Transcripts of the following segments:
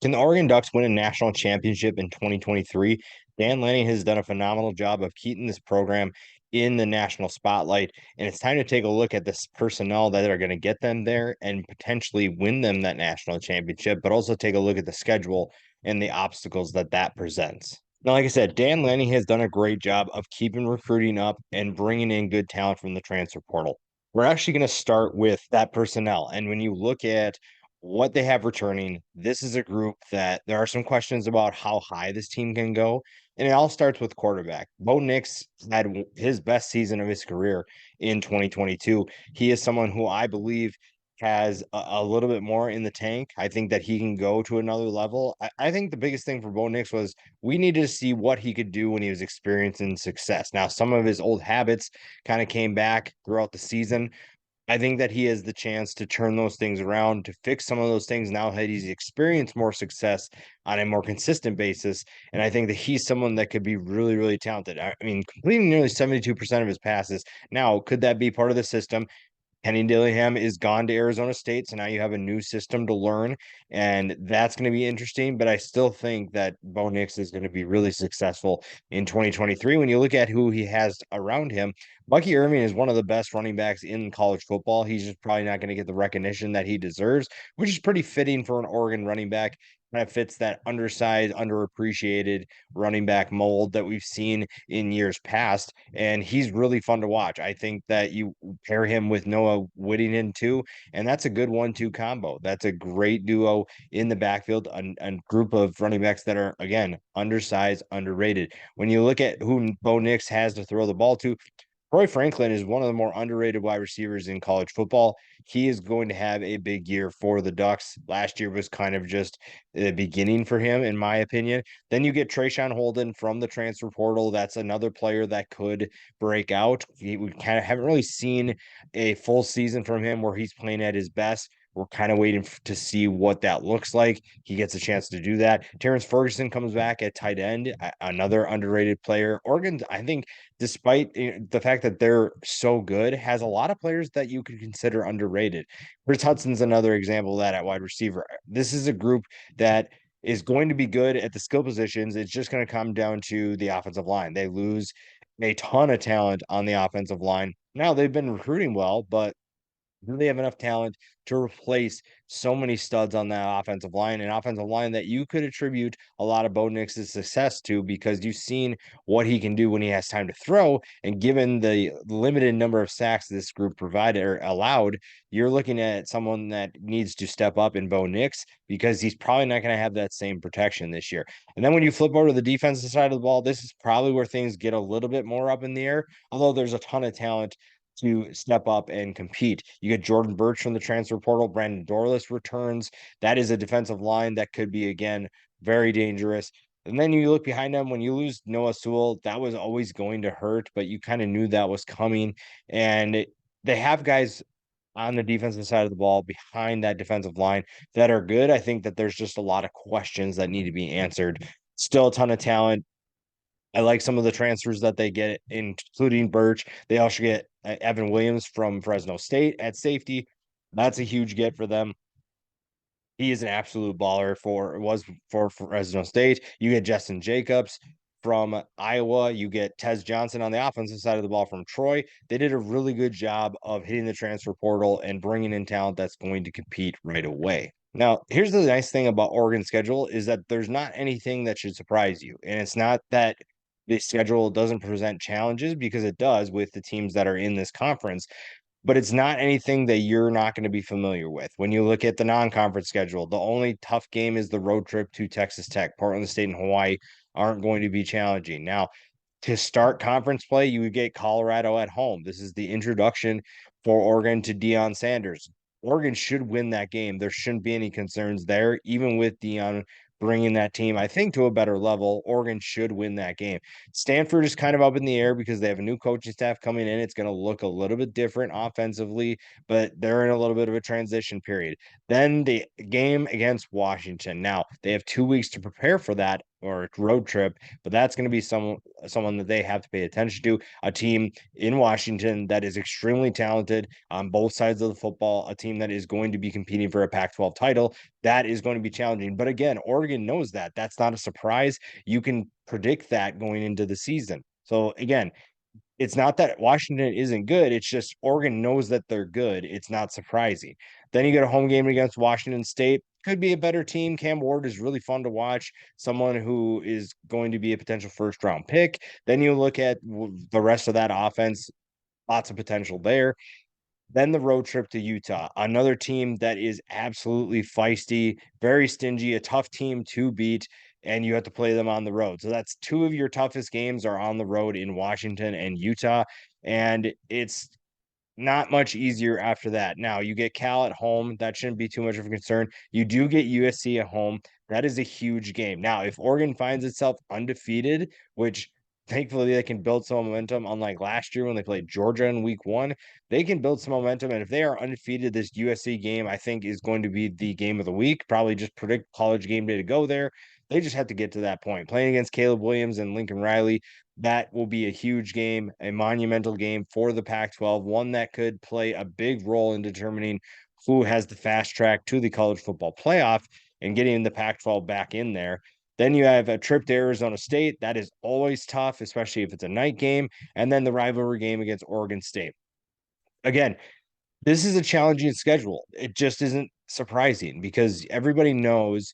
Can the Oregon Ducks win a national championship in 2023? Dan Lanning has done a phenomenal job of keeping this program in the national spotlight, and it's time to take a look at this personnel that are going to get them there and potentially win them that national championship, but also take a look at the schedule and the obstacles that that presents. Now, like I said, Dan Lanning has done a great job of keeping recruiting up and bringing in good talent from the transfer portal. We're actually going to start with that personnel. And when you look at what they have returning, this is a group that there are some questions about how high this team can go. And it all starts with quarterback. Bo Nix had his best season of his career in 2022. He is someone who I believe has a little bit more in the tank. I think that he can go to another level. I think the biggest thing for Bo Nix was we needed to see what he could do when he was experiencing success. Now, some of his old habits kind of came back throughout the season. I think that he has the chance to turn those things around, to fix some of those things now that he's experienced more success on a more consistent basis. And I think that he's someone that could be really, really talented. I mean, completing nearly 72% of his passes. Now, could that be part of the system? Kenny Dillingham is gone to Arizona State, so now you have a new system to learn, and that's going to be interesting. But I still think that Bo Nix is going to be really successful in 2023. When you look at who he has around him, Bucky Irving is one of the best running backs in college football. He's just probably not going to get the recognition that he deserves, which is pretty fitting for an Oregon running back. Kind of fits that undersized, underappreciated running back mold that we've seen in years past. And he's really fun to watch. I think that you pair him with Noah Whittington too, and that's a good 1-2 combo. That's a great duo in the backfield, a group of running backs that are, again, undersized, underrated. When you look at who Bo Nix has to throw the ball to, Troy Franklin is one of the more underrated wide receivers in college football. He is going to have a big year for the Ducks. Last year was kind of just the beginning for him, in my opinion. Then you get Trayshawn Holden from the transfer portal. That's another player that could break out. We kind of haven't really seen a full season from him where he's playing at his best. We're kind of waiting to see what that looks like. He gets a chance to do that. Terrence Ferguson comes back at tight end, another underrated player. Oregon, I think, despite the fact that they're so good, has a lot of players that you could consider underrated. Chris Hudson's another example of that at wide receiver. This is a group that is going to be good at the skill positions. It's just going to come down to the offensive line. They lose a ton of talent on the offensive line. Now they've been recruiting well, but do they have enough talent to replace so many studs on that offensive line, an offensive line that you could attribute a lot of Bo Nix's success to because you've seen what he can do when he has time to throw. And given the limited number of sacks this group provided or allowed, you're looking at someone that needs to step up in Bo Nix because he's probably not going to have that same protection this year. And then when you flip over to the defensive side of the ball, this is probably where things get a little bit more up in the air, although there's a ton of talent to step up and compete. You get Jordan Birch from the transfer portal. Brandon Dorlus returns. That is a defensive line that could be, again, very dangerous. And then you look behind them when you lose Noah Sewell, that was always going to hurt, but you kind of knew that was coming. And they have guys on the defensive side of the ball behind that defensive line that are good. I think that there's just a lot of questions that need to be answered. Still a ton of talent. I like some of the transfers that they get, including Birch. They also get Evan Williams from Fresno State at safety. That's a huge get for them. He is an absolute baller for Fresno State. You get Justin Jacobs from Iowa. You get Tez Johnson on the offensive side of the ball from Troy. They did a really good job of hitting the transfer portal and bringing in talent that's going to compete right away. Now, here's the nice thing about Oregon's schedule is that there's not anything that should surprise you. And it's not that the schedule doesn't present challenges because it does with the teams that are in this conference, but it's not anything that you're not going to be familiar with. When you look at the non-conference schedule, the only tough game is the road trip to Texas Tech. Portland State and Hawaii aren't going to be challenging. Now, to start conference play, you would get Colorado at home. This is the introduction for Oregon to Deion Sanders. Oregon should win that game. There shouldn't be any concerns there, even with Deion bringing that team, I think, to a better level. Oregon should win that game. Stanford is kind of up in the air because they have a new coaching staff coming in. It's going to look a little bit different offensively, but they're in a little bit of a transition period. Then the game against Washington. Now they have 2 weeks to prepare for that or road trip, but that's going to be someone that they have to pay attention to. A team in Washington that is extremely talented on both sides of the football, a team that is going to be competing for a Pac-12 title. That is going to be challenging. But again, Oregon knows that. That's not a surprise. You can predict that going into the season. So again, it's not that Washington isn't good. It's just Oregon knows that they're good. It's not surprising. Then you get a home game against Washington State. Could be a better team. Cam Ward is really fun to watch. Someone who is going to be a potential first round pick. Then you look at the rest of that offense. Lots of potential there. Then the road trip to Utah, another team that is absolutely feisty, very stingy, a tough team to beat, and you have to play them on the road. So that's two of your toughest games are on the road in Washington and Utah, and it's not much easier after that. Now you get Cal at home. That shouldn't be too much of a concern. You do get USC at home. That is a huge game. Now, if Oregon finds itself undefeated, which thankfully they can build some momentum, unlike last year when they played Georgia in week one, they can build some momentum. And if they are undefeated, this USC game, I think, is going to be the game of the week. Probably just predict college game day to go there. They just have to get to that point. Playing against Caleb Williams and Lincoln Riley, that will be a huge game, a monumental game for the Pac-12, one that could play a big role in determining who has the fast track to the college football playoff and getting the Pac-12 back in there. Then you have a trip to Arizona State. That is always tough, especially if it's a night game. And then the rivalry game against Oregon State. Again, this is a challenging schedule. It just isn't surprising because everybody knows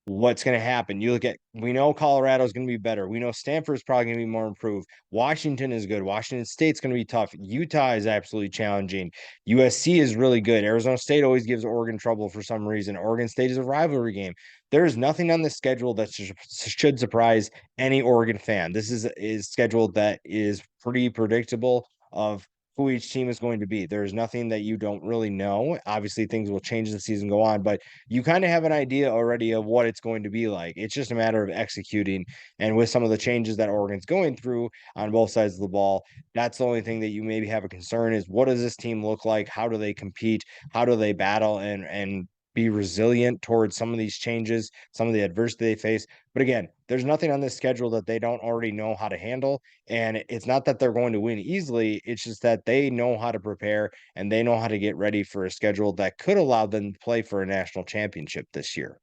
what's going to happen. You look at, we know Colorado's going to be better. We know Stanford's probably going to be more improved. Washington is good. Washington State's going to be tough. Utah is absolutely challenging. USC is really good. Arizona State always gives Oregon trouble for some reason. Oregon State is a rivalry game. There is nothing on the schedule that should surprise any Oregon fan. This is scheduled that is pretty predictable of who each team is going to be. There's nothing that you don't really know. Obviously, things will change as the season go on, but you kind of have an idea already of what it's going to be like. It's just a matter of executing. And with some of the changes that Oregon's going through on both sides of the ball, that's the only thing that you maybe have a concern is what does this team look like? How do they compete? How do they battle and be resilient towards some of these changes, some of the adversity they face. But again, there's nothing on this schedule that they don't already know how to handle. And it's not that they're going to win easily. It's just that they know how to prepare and they know how to get ready for a schedule that could allow them to play for a national championship this year.